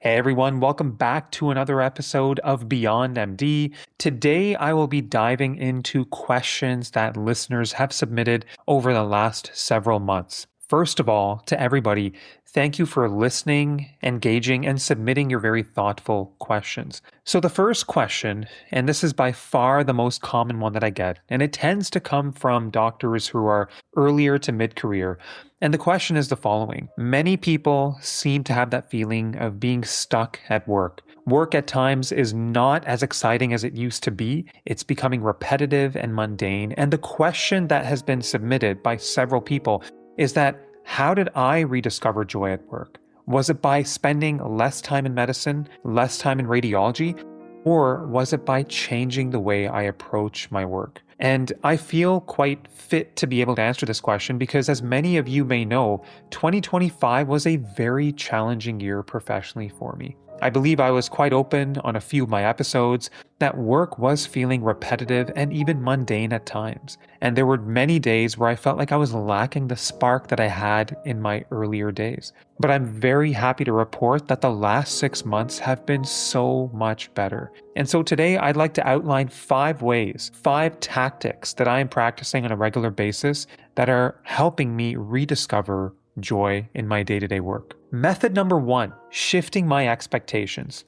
Hey everyone, welcome back to another episode of Beyond MD. Today I will be diving into questions that listeners have submitted over the last several months. First of all, to everybody, thank you for listening, engaging, and submitting your very thoughtful questions. So the first question, and this is by far the most common one that I get, and it tends to come from doctors who are earlier to mid-career. And the question is the following. Many people seem to have that feeling of being stuck at work. Work at times is not as exciting as it used to be. It's becoming repetitive and mundane. And the question that has been submitted by several people is that, how did I rediscover joy at work? Was it by spending less time in medicine, less time in radiology, or was it by changing the way I approach my work? And I feel quite fit to be able to answer this question because, as many of you may know, 2025 was a very challenging year professionally for me. I believe I was quite open on a few of my episodes that work was feeling repetitive and even mundane at times. And there were many days where I felt like I was lacking the spark that I had in my earlier days. But I'm very happy to report that the last 6 months have been so much better. And so today I'd like to outline 5 ways, 5 tactics that I am practicing on a regular basis that are helping me rediscover joy in my day-to-day work. Method number 1, shifting my expectations.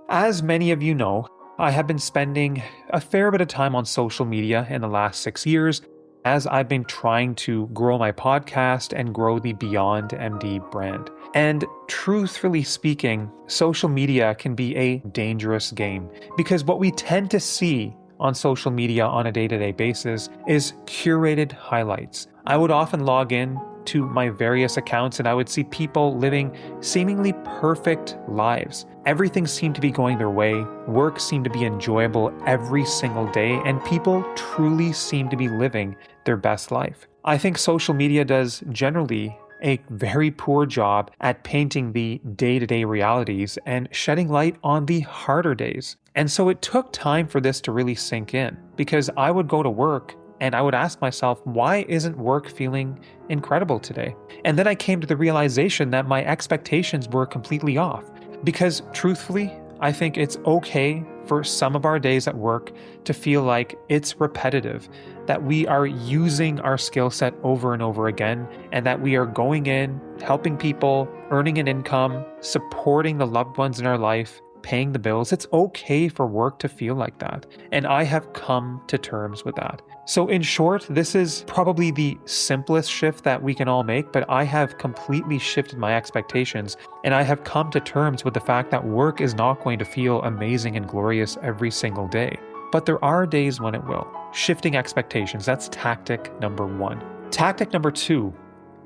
As many of you know, I have been spending a fair bit of time on social media in the last 6 years as I've been trying to grow my podcast and grow the Beyond MD brand. And truthfully speaking, social media can be a dangerous game because what we tend to see on social media on a day-to-day basis is curated highlights. I would often log in to my various accounts and I would see people living seemingly perfect lives. Everything seemed to be going their way, work seemed to be enjoyable every single day, and people truly seemed to be living their best life. I think social media does generally a very poor job at painting the day-to-day realities and shedding light on the harder days. And so it took time for this to really sink in because I would go to work and I would ask myself, why isn't work feeling incredible today? And then I came to the realization that my expectations were completely off. Because truthfully, I think it's okay for some of our days at work to feel like it's repetitive, that we are using our skill set over and over again, and that we are going in, helping people, earning an income, supporting the loved ones in our life, paying the bills. It's okay for work to feel like that. And I have come to terms with that. So in short, this is probably the simplest shift that we can all make, but I have completely shifted my expectations and I have come to terms with the fact that work is not going to feel amazing and glorious every single day. But there are days when it will. Shifting expectations, that's tactic number 1. Tactic number 2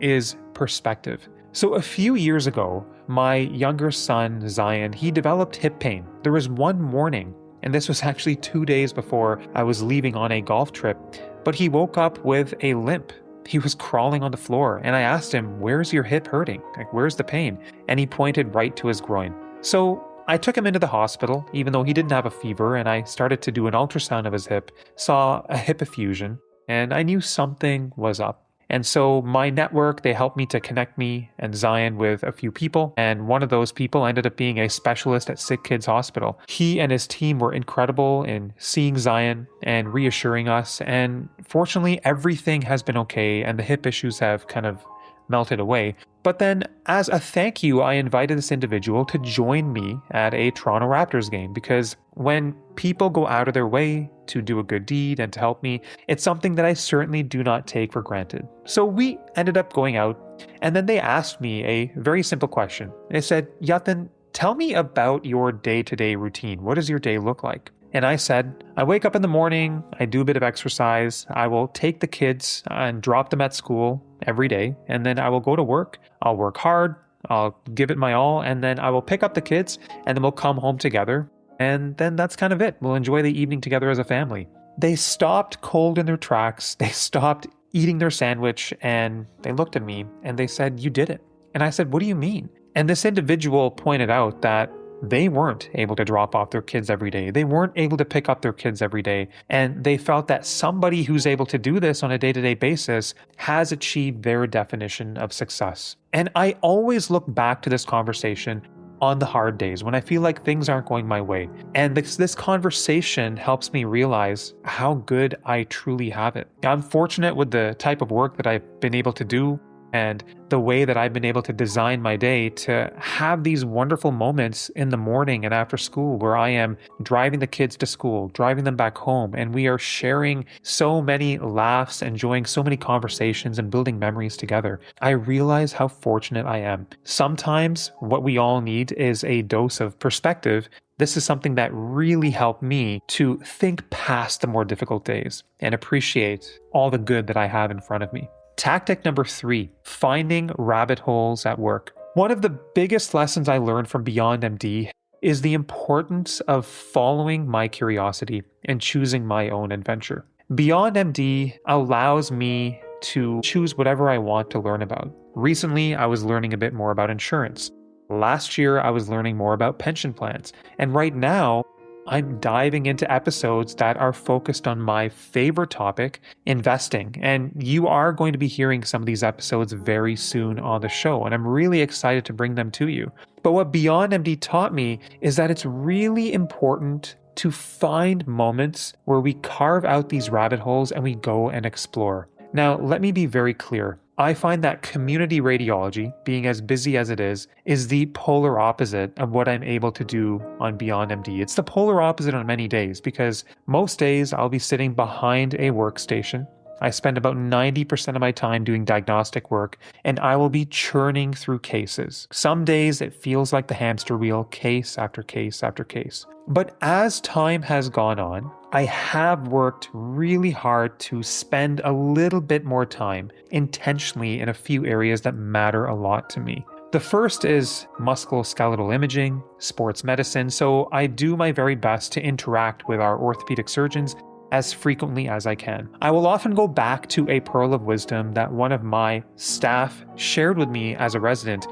is perspective. So a few years ago, my younger son, Zion, he developed hip pain. There was one morning, and this was actually 2 days before I was leaving on a golf trip, but he woke up with a limp. He was crawling on the floor, and I asked him, "Where's your hip hurting? Like, where's the pain?" And he pointed right to his groin. So I took him into the hospital, even though he didn't have a fever, and I started to do an ultrasound of his hip, saw a hip effusion, and I knew something was up. And so my network, they helped me to connect me and Zion with a few people. And one of those people ended up being a specialist at Sick Kids Hospital. He and his team were incredible in seeing Zion and reassuring us. And fortunately, everything has been okay and the hip issues have kind of melted away. But then as a thank you, I invited this individual to join me at a Toronto Raptors game because when people go out of their way to do a good deed and to help me, it's something that I certainly do not take for granted. So we ended up going out and then they asked me a very simple question. They said, "Yatin, tell me about your day-to-day routine. What does your day look like?" And I said, I wake up in the morning, I do a bit of exercise, I will take the kids and drop them at school every day, and then I will go to work, I'll work hard, I'll give it my all, and then I will pick up the kids, and then we'll come home together, and then that's kind of it. We'll enjoy the evening together as a family. They stopped cold in their tracks, they stopped eating their sandwich, and they looked at me, and they said, "You did it." And I said, "What do you mean?" And this individual pointed out that they weren't able to drop off their kids every day. They weren't able to pick up their kids every day. And they felt that somebody who's able to do this on a day-to-day basis has achieved their definition of success. And I always look back to this conversation on the hard days when I feel like things aren't going my way. And this conversation helps me realize how good I truly have it. I'm fortunate with the type of work that I've been able to do and the way that I've been able to design my day to have these wonderful moments in the morning and after school where I am driving the kids to school, driving them back home, and we are sharing so many laughs, enjoying so many conversations and building memories together. I realize how fortunate I am. Sometimes what we all need is a dose of perspective. This is something that really helped me to think past the more difficult days and appreciate all the good that I have in front of me. Tactic number 3, finding rabbit holes at work. One of the biggest lessons I learned from Beyond MD is the importance of following my curiosity and choosing my own adventure. Beyond MD allows me to choose whatever I want to learn about. Recently, I was learning a bit more about insurance. Last year, I was learning more about pension plans. And right now, I'm diving into episodes that are focused on my favorite topic, investing. And you are going to be hearing some of these episodes very soon on the show, and I'm really excited to bring them to you. But what Beyond MD taught me is that it's really important to find moments where we carve out these rabbit holes and we go and explore. Now, let me be very clear. I find that community radiology, being as busy as it is the polar opposite of what I'm able to do on Beyond MD. It's the polar opposite on many days because most days I'll be sitting behind a workstation. I spend about 90% of my time doing diagnostic work, and I will be churning through cases. Some days it feels like the hamster wheel, case after case after case. But as time has gone on, I have worked really hard to spend a little bit more time intentionally in a few areas that matter a lot to me. The first is musculoskeletal imaging, sports medicine, so I do my very best to interact with our orthopedic surgeons as frequently as I can. I will often go back to a pearl of wisdom that one of my staff shared with me as a resident.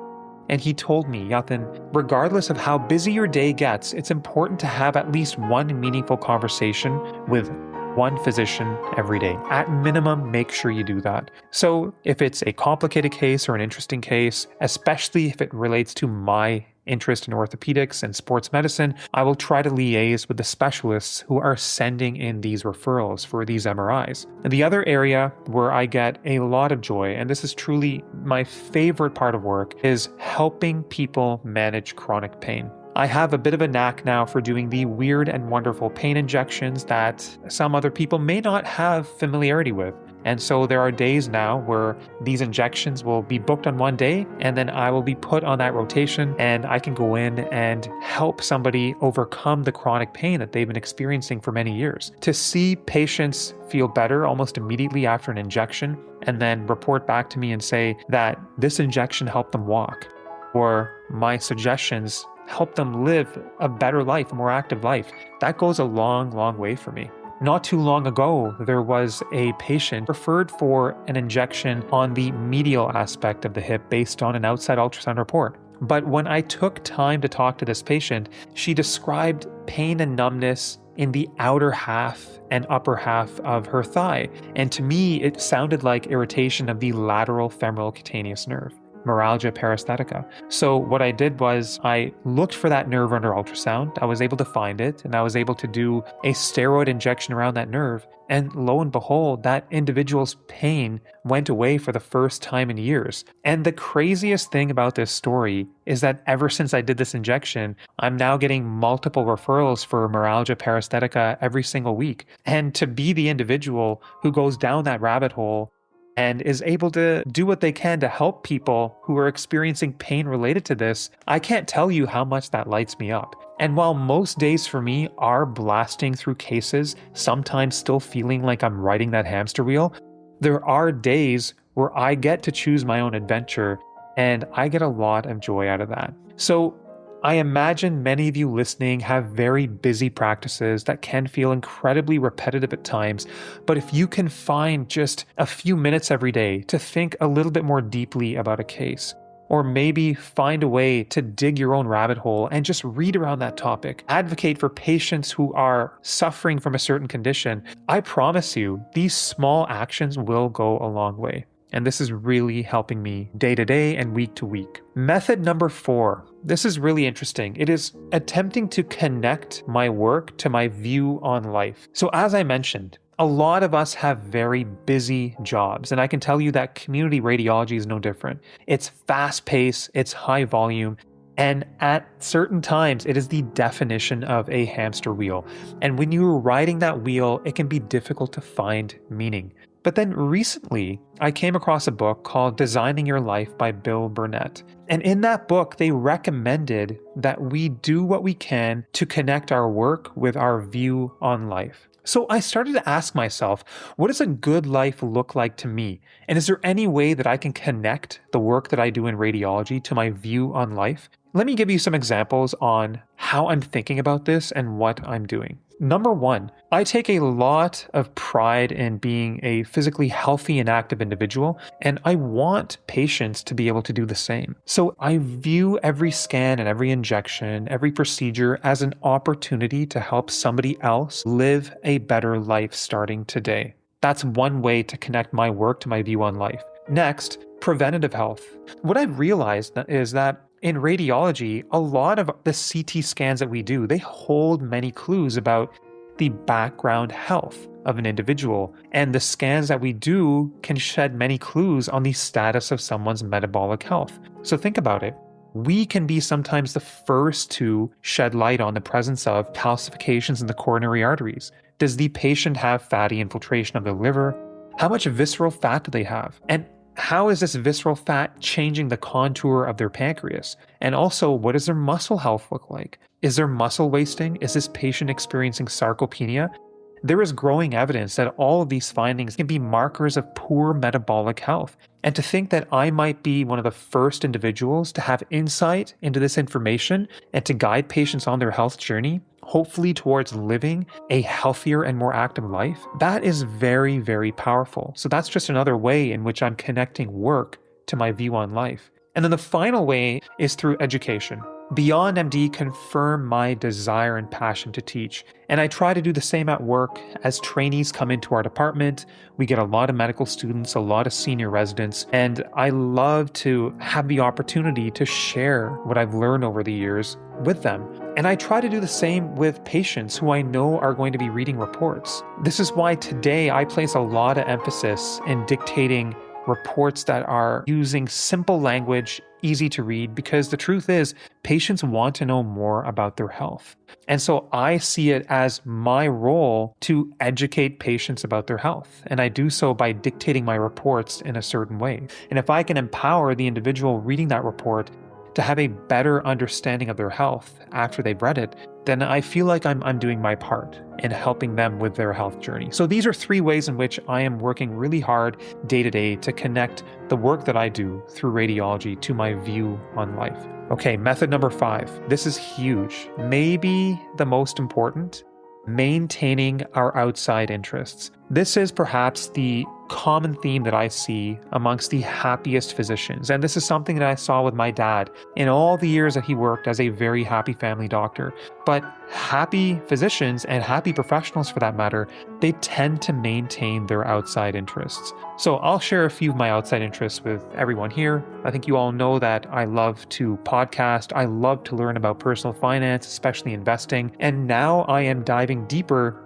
And he told me, Yatin, regardless of how busy your day gets, it's important to have at least one meaningful conversation with one physician every day. At minimum, make sure you do that. So if it's a complicated case or an interesting case, especially if it relates to my interest in orthopedics and sports medicine, I will try to liaise with the specialists who are sending in these referrals for these MRIs. And the other area where I get a lot of joy, and this is truly my favorite part of work, is helping people manage chronic pain. I have a bit of a knack now for doing the weird and wonderful pain injections that some other people may not have familiarity with. And so there are days now where these injections will be booked on one day and then I will be put on that rotation and I can go in and help somebody overcome the chronic pain that they've been experiencing for many years. To see patients feel better almost immediately after an injection and then report back to me and say that this injection helped them walk or my suggestions help them live a better life, a more active life, that goes a long, long way for me. Not too long ago, there was a patient referred for an injection on the medial aspect of the hip based on an outside ultrasound report. But when I took time to talk to this patient, she described pain and numbness in the outer half and upper half of her thigh. And to me, it sounded like irritation of the lateral femoral cutaneous nerve, neuralgia paresthetica. So what I did was I looked for that nerve under ultrasound. I was able to find it and I was able to do a steroid injection around that nerve. And lo and behold, that individual's pain went away for the first time in years. And the craziest thing about this story is that ever since I did this injection, I'm now getting multiple referrals for neuralgia paresthetica every single week. And to be the individual who goes down that rabbit hole and is able to do what they can to help people who are experiencing pain related to this, I can't tell you how much that lights me up. And while most days for me are blasting through cases, sometimes still feeling like I'm riding that hamster wheel, there are days where I get to choose my own adventure, and I get a lot of joy out of that. So I imagine many of you listening have very busy practices that can feel incredibly repetitive at times, but if you can find just a few minutes every day to think a little bit more deeply about a case, or maybe find a way to dig your own rabbit hole and just read around that topic, advocate for patients who are suffering from a certain condition, I promise you, these small actions will go a long way. And this is really helping me day to day and week to week. Method number 4. This is really interesting. It is attempting to connect my work to my view on life. So as I mentioned, a lot of us have very busy jobs, and I can tell you that community radiology is no different. It's fast-paced, it's high volume, and at certain times, it is the definition of a hamster wheel. And when you're riding that wheel, it can be difficult to find meaning. But then recently, I came across a book called Designing Your Life by Bill Burnett. And in that book, they recommended that we do what we can to connect our work with our view on life. So I started to ask myself, what does a good life look like to me? And is there any way that I can connect the work that I do in radiology to my view on life? Let me give you some examples on how I'm thinking about this and what I'm doing. Number 1, I take a lot of pride in being a physically healthy and active individual, and I want patients to be able to do the same. So I view every scan and every injection, every procedure as an opportunity to help somebody else live a better life starting today. That's one way to connect my work to my view on life. Next, preventative health. What I've realized is that in radiology, a lot of the CT scans that we do, they hold many clues about the background health of an individual. And the scans that we do can shed many clues on the status of someone's metabolic health. So think about it. We can be sometimes the first to shed light on the presence of calcifications in the coronary arteries. Does the patient have fatty infiltration of the liver? How much visceral fat do they have? And how is this visceral fat changing the contour of their pancreas? And also, what does their muscle health look like? Is there muscle wasting? Is this patient experiencing sarcopenia? There is growing evidence that all of these findings can be markers of poor metabolic health. And to think that I might be one of the first individuals to have insight into this information and to guide patients on their health journey, hopefully towards living a healthier and more active life, that is very, very powerful. So that's just another way in which I'm connecting work to my view on life. And then the final way is through education. Beyond MD confirm my desire and passion to teach. And I try to do the same at work. As trainees come into our department, we get a lot of medical students, a lot of senior residents, and I love to have the opportunity to share what I've learned over the years with them. And I try to do the same with patients who I know are going to be reading reports. This is why today I place a lot of emphasis in dictating reports that are using simple language, easy to read, because the truth is patients want to know more about their health. And so I see it as my role to educate patients about their health. And I do so by dictating my reports in a certain way. And if I can empower the individual reading that report to have a better understanding of their health after they've read it, then I feel like I'm doing my part in helping them with their health journey. So these are 3 ways in which I am working really hard day to day to connect the work that I do through radiology to my view on life. Okay, method number 5. This is huge. Maybe the most important, maintaining our outside interests. This is perhaps the common theme that I see amongst the happiest physicians. And this is something that I saw with my dad in all the years that he worked as a very happy family doctor. But happy physicians and happy professionals for that matter, they tend to maintain their outside interests. So I'll share a few of my outside interests with everyone here. I think you all know that I love to podcast. I love to learn about personal finance, especially investing. And now I am diving deeper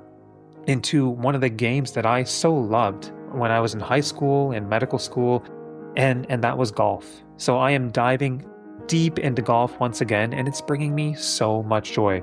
into one of the games that I so loved when I was in high school and medical school, and that was golf. So I am diving deep into golf once again, and it's bringing me so much joy.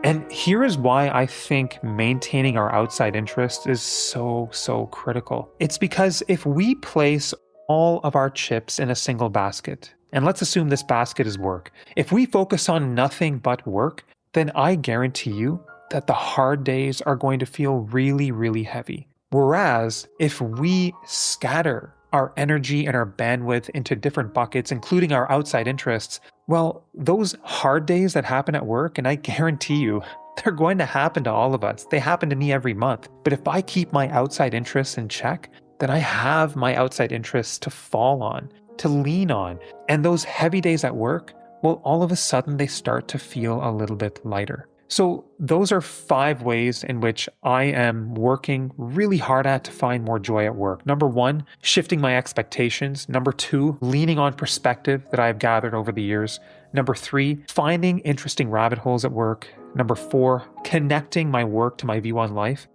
And here is why I think maintaining our outside interest is so critical. It's because if we place all of our chips in a single basket, and let's assume this basket is work, if we focus on nothing but work, then I guarantee you that the hard days are going to feel really, really heavy. Whereas if we scatter our energy and our bandwidth into different buckets, including our outside interests, well, those hard days that happen at work, and I guarantee you, they're going to happen to all of us. They happen to me every month. But if I keep my outside interests in check, then I have my outside interests to fall on, to lean on. And those heavy days at work, well, all of a sudden they start to feel a little bit lighter. So those are 5 ways in which I am working really hard at to find more joy at work. Number 1, shifting my expectations. Number 2, leaning on perspective that I've gathered over the years. Number 3, finding interesting rabbit holes at work. Number 4, connecting my work to my view on life.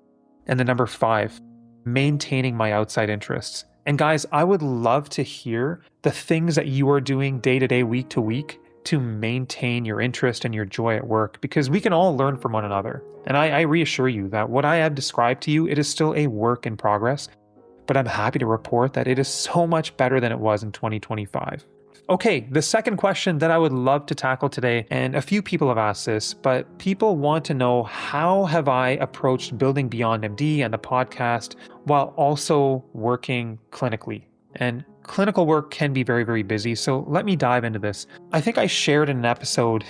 And then number 5, maintaining my outside interests. And guys, I would love to hear the things that you are doing day to day, week to week, to maintain your interest and your joy at work, because we can all learn from one another. And I reassure you that what I have described to you, it is still a work in progress, but I'm happy to report that it is so much better than it was in 2025. Okay, the second question that I would love to tackle today, and a few people have asked this, but people want to know, how have I approached building Beyond MD and the podcast while also working clinically? And clinical work can be very, very busy, so let me dive into this. I think I shared in an episode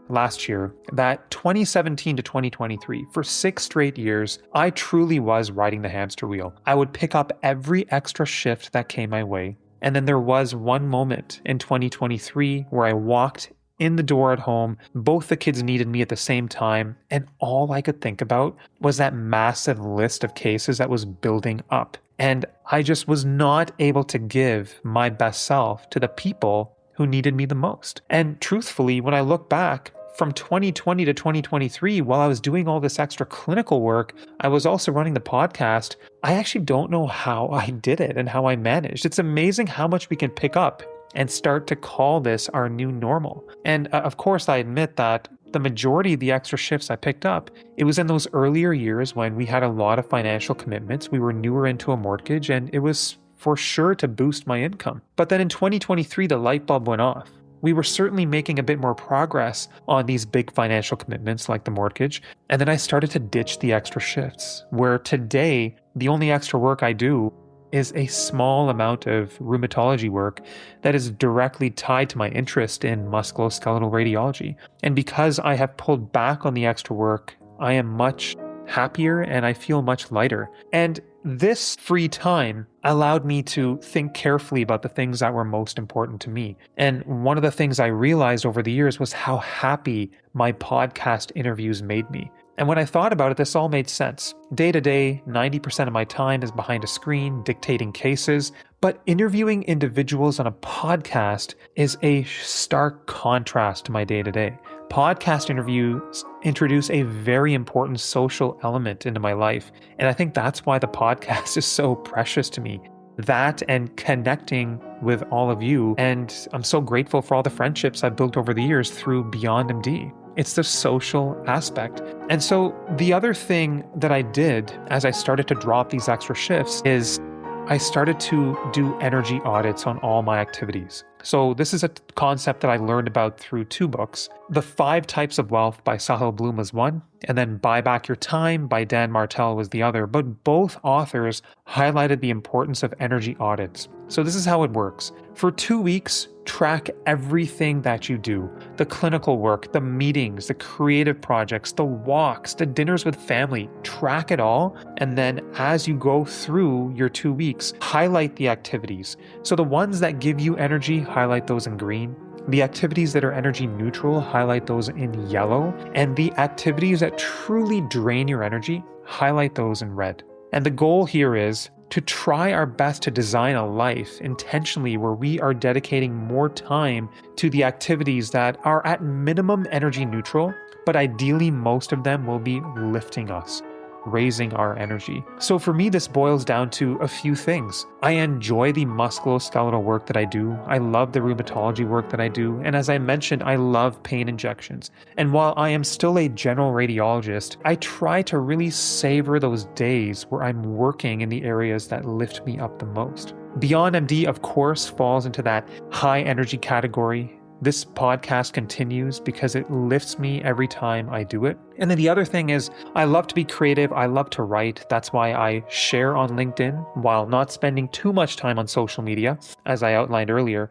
last year that 2017 to 2023, for 6 straight years, I truly was riding the hamster wheel. I would pick up every extra shift that came my way. And then there was one moment in 2023 where I walked in the door at home. Both the kids needed me at the same time. And all I could think about was that massive list of cases that was building up. And I just was not able to give my best self to the people who needed me the most. And truthfully, when I look back, from 2020 to 2023, while I was doing all this extra clinical work, I was also running the podcast. I actually don't know how I did it and how I managed. It's amazing how much we can pick up and start to call this our new normal. And of course, I admit that the majority of the extra shifts I picked up, it was in those earlier years when we had a lot of financial commitments. We were newer into a mortgage, and it was for sure to boost my income. But then in 2023, the light bulb went off. We were certainly making a bit more progress on these big financial commitments like the mortgage. And then I started to ditch the extra shifts, where today, the only extra work I do is a small amount of rheumatology work that is directly tied to my interest in musculoskeletal radiology. And because I have pulled back on the extra work, I am much happier and I feel much lighter. And this free time allowed me to think carefully about the things that were most important to me. And one of the things I realized over the years was how happy my podcast interviews made me. And when I thought about it, this all made sense. Day to day, 90% of my time is behind a screen, dictating cases. But interviewing individuals on a podcast is a stark contrast to my day to day. Podcast interviews introduce a very important social element into my life. And I think that's why the podcast is so precious to me. That and connecting with all of you. And I'm so grateful for all the friendships I've built over the years through Beyond MD. It's the social aspect. And so the other thing that I did as I started to drop these extra shifts is I started to do energy audits on all my activities. So this is a concept that I learned about through 2 books. The 5 Types of Wealth by Sahil Bloom was one, and then Buy Back Your Time by Dan Martell was the other. But both authors highlighted the importance of energy audits. So this is how it works. For 2 weeks, track everything that you do. The clinical work, the meetings, the creative projects, the walks, the dinners with family. Track it all. And then as you go through your 2 weeks, highlight the activities. So the ones that give you energy, highlight those in green. The activities that are energy neutral, highlight those in yellow. And the activities that truly drain your energy, highlight those in red. And the goal here is to try our best to design a life intentionally where we are dedicating more time to the activities that are at minimum energy neutral, but ideally most of them will be lifting us, raising our energy. So for me, this boils down to a few things. I enjoy the musculoskeletal work that I do. I love the rheumatology work that I do. And as I mentioned, I love pain injections. And while I am still a general radiologist, I try to really savor those days where I'm working in the areas that lift me up the most. Beyond MD, of course, falls into that high energy category. This podcast continues because it lifts me every time I do it. And then the other thing is, I love to be creative. I love to write. That's why I share on LinkedIn while not spending too much time on social media, as I outlined earlier.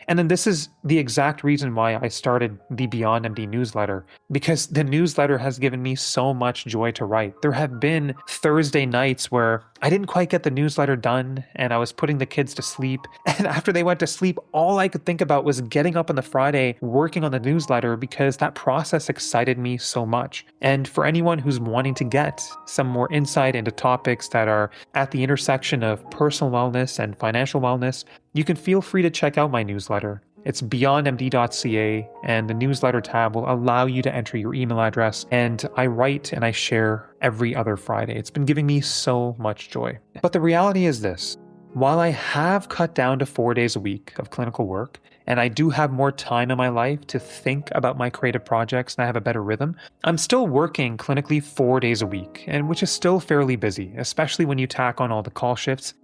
And then this is the exact reason why I started the Beyond MD newsletter, because the newsletter has given me so much joy to write. There have been Thursday nights where I didn't quite get the newsletter done, and I was putting the kids to sleep. And after they went to sleep, all I could think about was getting up on the Friday, working on the newsletter, because that process excited me so much. And for anyone who's wanting to get some more insight into topics that are at the intersection of personal wellness and financial wellness, you can feel free to check out my newsletter. It's beyondmd.ca, and the newsletter tab will allow you to enter your email address, and I write and I share every other Friday. It's been giving me so much joy. But the reality is this: while I have cut down to 4 days a week of clinical work, and I do have more time in my life to think about my creative projects and I have a better rhythm, I'm still working clinically 4 days a week, and which is still fairly busy, especially when you tack on all the call shifts.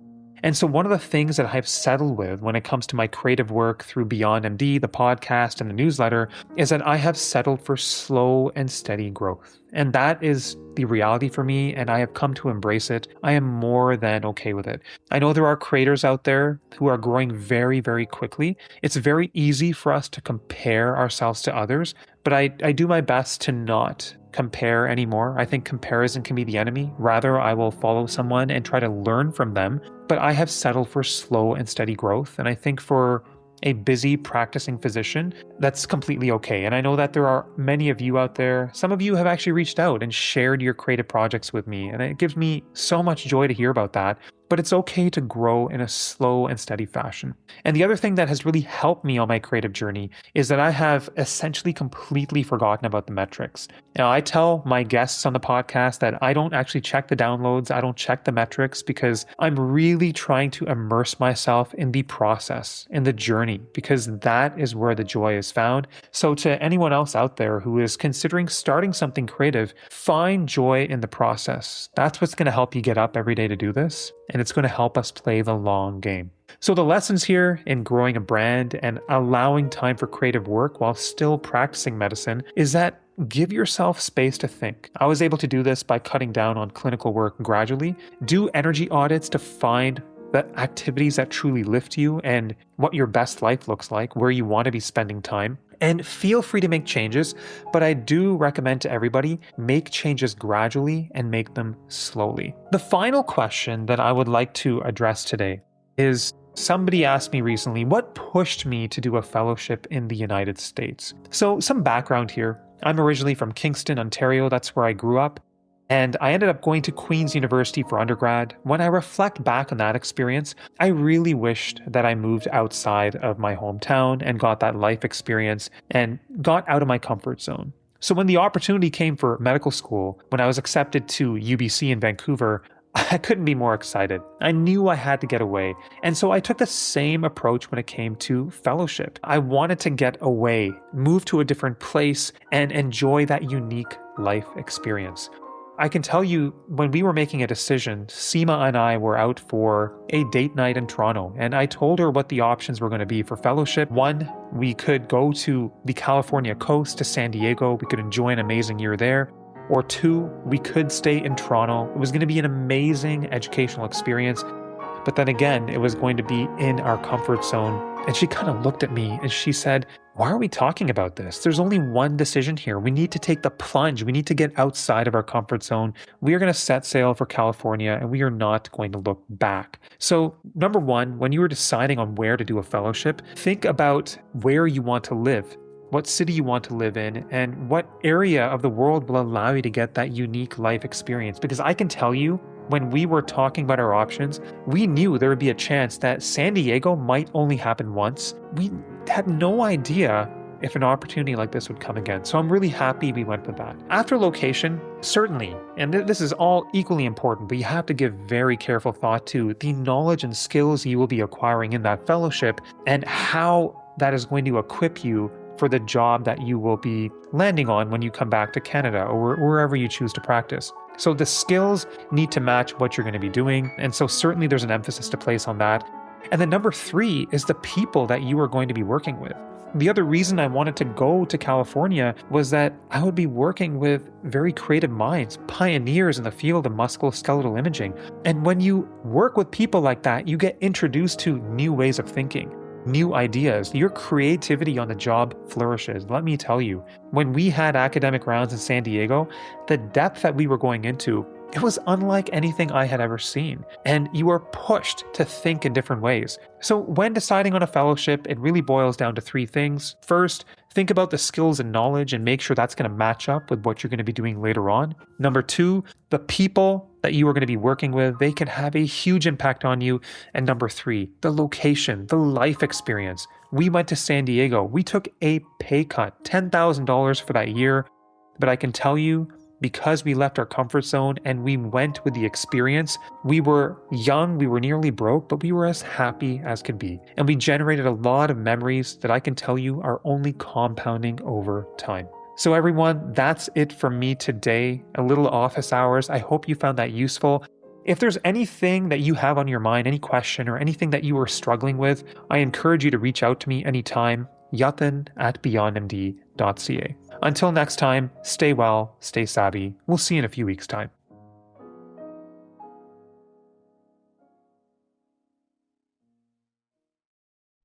And so one of the things that I've settled with when it comes to my creative work through Beyond MD, the podcast, and the newsletter, is that I have settled for slow and steady growth. And that is the reality for me, and I have come to embrace it. I am more than okay with it. I know there are creators out there who are growing very, very quickly. It's very easy for us to compare ourselves to others, but I do my best to not compare anymore. I think comparison can be the enemy. Rather, I will follow someone and try to learn from them. But I have settled for slow and steady growth. And I think for a busy practicing physician, that's completely okay. And I know that there are many of you out there. Some of you have actually reached out and shared your creative projects with me. And it gives me so much joy to hear about that. But it's okay to grow in a slow and steady fashion. And the other thing that has really helped me on my creative journey is that I have essentially completely forgotten about the metrics. Now, I tell my guests on the podcast that I don't actually check the downloads, I don't check the metrics, because I'm really trying to immerse myself in the process, in the journey, because that is where the joy is found. So to anyone else out there who is considering starting something creative, find joy in the process. That's what's going to help you get up every day to do this. And it's going to help us play the long game. So the lessons here in growing a brand and allowing time for creative work while still practicing medicine is that give yourself space to think. I was able to do this by cutting down on clinical work gradually. Do energy audits to find the activities that truly lift you and what your best life looks like, where you want to be spending time. And feel free to make changes, but I do recommend to everybody, make changes gradually and make them slowly. The final question that I would like to address today is, somebody asked me recently, what pushed me to do a fellowship in the United States? So some background here. I'm originally from Kingston, Ontario. That's where I grew up. And I ended up going to Queen's University for undergrad. When I reflect back on that experience, I really wished that I moved outside of my hometown and got that life experience and got out of my comfort zone. So when the opportunity came for medical school, when I was accepted to UBC in Vancouver, I couldn't be more excited. I knew I had to get away. And so I took the same approach when it came to fellowship. I wanted to get away, move to a different place, and enjoy that unique life experience. I can tell you, when we were making a decision, Seema and I were out for a date night in Toronto, and I told her what the options were going to be for fellowship. One, we could go to the California coast to San Diego. We could enjoy an amazing year there. Or two, we could stay in Toronto. It was going to be an amazing educational experience. But then again, it was going to be in our comfort zone. And she kind of looked at me and she said, why are we talking about this? There's only one decision here. We need to take the plunge. We need to get outside of our comfort zone. We are going to set sail for California and we are not going to look back. So number one, when you are deciding on where to do a fellowship, think about where you want to live, what city you want to live in, and what area of the world will allow you to get that unique life experience. Because I can tell you, when we were talking about our options, we knew there would be a chance that San Diego might only happen once. We had no idea if an opportunity like this would come again. So I'm really happy we went with that. After location, certainly, and this is all equally important, but you have to give very careful thought to the knowledge and skills you will be acquiring in that fellowship and how that is going to equip you for the job that you will be landing on when you come back to Canada or wherever you choose to practice. So the skills need to match what you're going to be doing. And so certainly there's an emphasis to place on that. And then number three is the people that you are going to be working with. The other reason I wanted to go to California was that I would be working with very creative minds, pioneers in the field of musculoskeletal imaging. And when you work with people like that, you get introduced to new ways of thinking, new ideas. Your creativity on the job flourishes. Let me tell you, when we had academic rounds in San Diego, the depth that we were going into, It was unlike anything I had ever seen, and you are pushed to think in different ways. So, when deciding on a fellowship, it really boils down to three things. First, think about the skills and knowledge and make sure that's going to match up with what you're going to be doing later on. Number two, the people that you are going to be working with, they can have a huge impact on you. And number three, the location, the life experience. We went to San Diego. We took a pay cut, $10,000 for that year. But I can tell you, because we left our comfort zone and we went with the experience, we were young, we were nearly broke, but we were as happy as could be. And we generated a lot of memories that I can tell you are only compounding over time. So everyone, that's it from me today. A little office hours. I hope you found that useful. If there's anything that you have on your mind, any question or anything that you are struggling with, I encourage you to reach out to me anytime. Yatin@beyondmd.ca. Until next time, stay well, stay savvy. We'll see you in a few weeks' time.